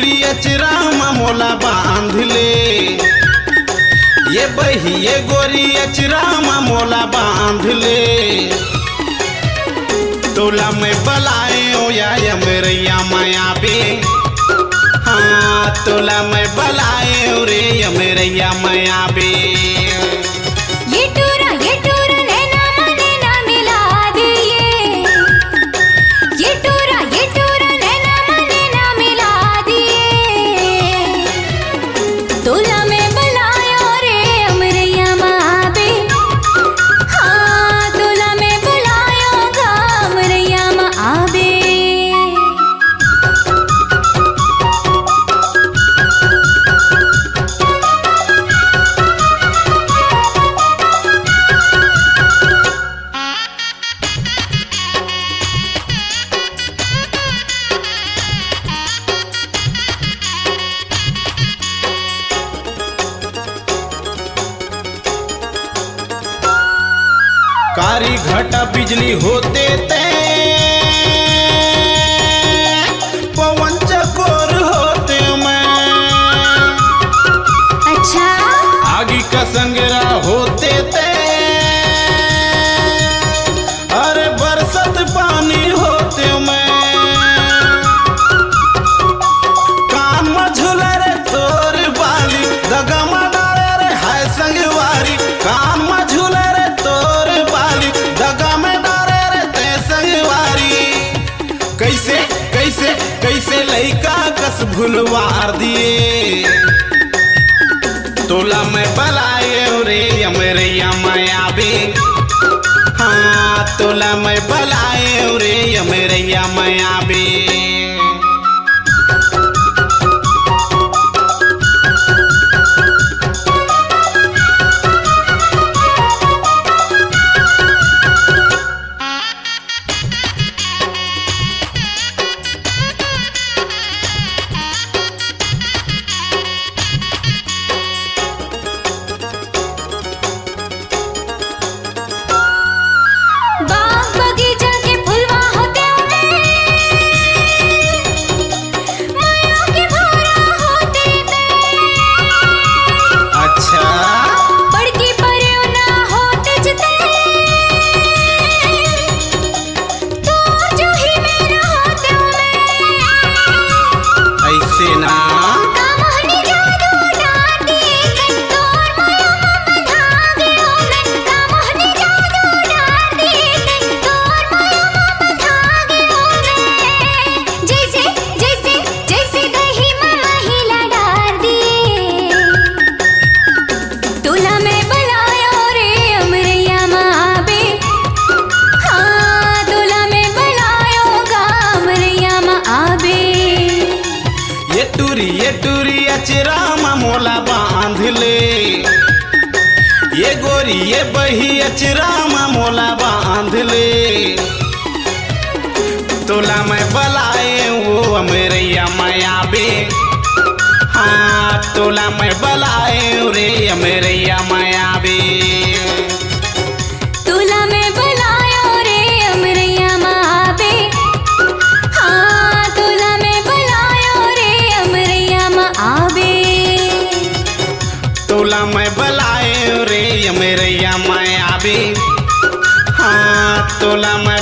टूरी अचरा मोला बांध ले, ये बही ये गोरी अचरा मोला बांध ले। तोला मैं बलाए ओ या मेरैया माया बे, हाँ तोला मैं बलाए ओ रे या मेरैया माया बे। ये टूरा नैना नैना मिला दिए, ये टूरा नैना नैना मिला दिए। तोला मैं बलायो रे अमरैया माँ बे, हाँ तोला मैं बलायो गा अमरैया माँ बे। कारी घटा बिजली होते ते पवन चकोर होते मैं, अच्छा आगी का संगरा होते ते अरे बरसत पानी होते मैं। कान में झूले रे तोर बाली दगा में डाले रे हाय संगवारी, कान में झूले रे तोर बाली दगा में डाले रे ते संगवारी। कैसे कैसे कैसे लइका कस भूलवार दिए। तोला मैं बलाए रे अमरैया माया बे, हाँ तोला मैं बलाए रे अमरैया माया बे। बाग बगीचा के फुलवा होते हुए, माया के भौरा होते ते। अच्छा बड़की परियों होते जते, तो जो ही मेरा होते हुए। ऐसे ना कामोहनी जादू डाटी कन तोर माया बंधा गयो मैं, कामोहनी जादू डाटी कन तोर माया बंधा गयो मैं। जैसे जैसे जैसे दही में महिला डार दिए। तोला मैं बलायो रे अमरैया माँ बे, हाँ तोला मैं बलायो गा अमरैया माँ बे। ये टूरी अचरा मोला बांध ले, ये गोरी ये बही अचरा मोला बांध ले। तोला मैं बलाए वो अमरैया माया बे, हाँ तोला मैं बलाए रे अमरैया माया बे। तोला मैं बलायो रे अमरैया माँ बे, हाँ तोला मैं बलायो रे अमरैया माँ बे। तोला मैं बलाए रे अमरैया माया बे, हाँ तोला मैं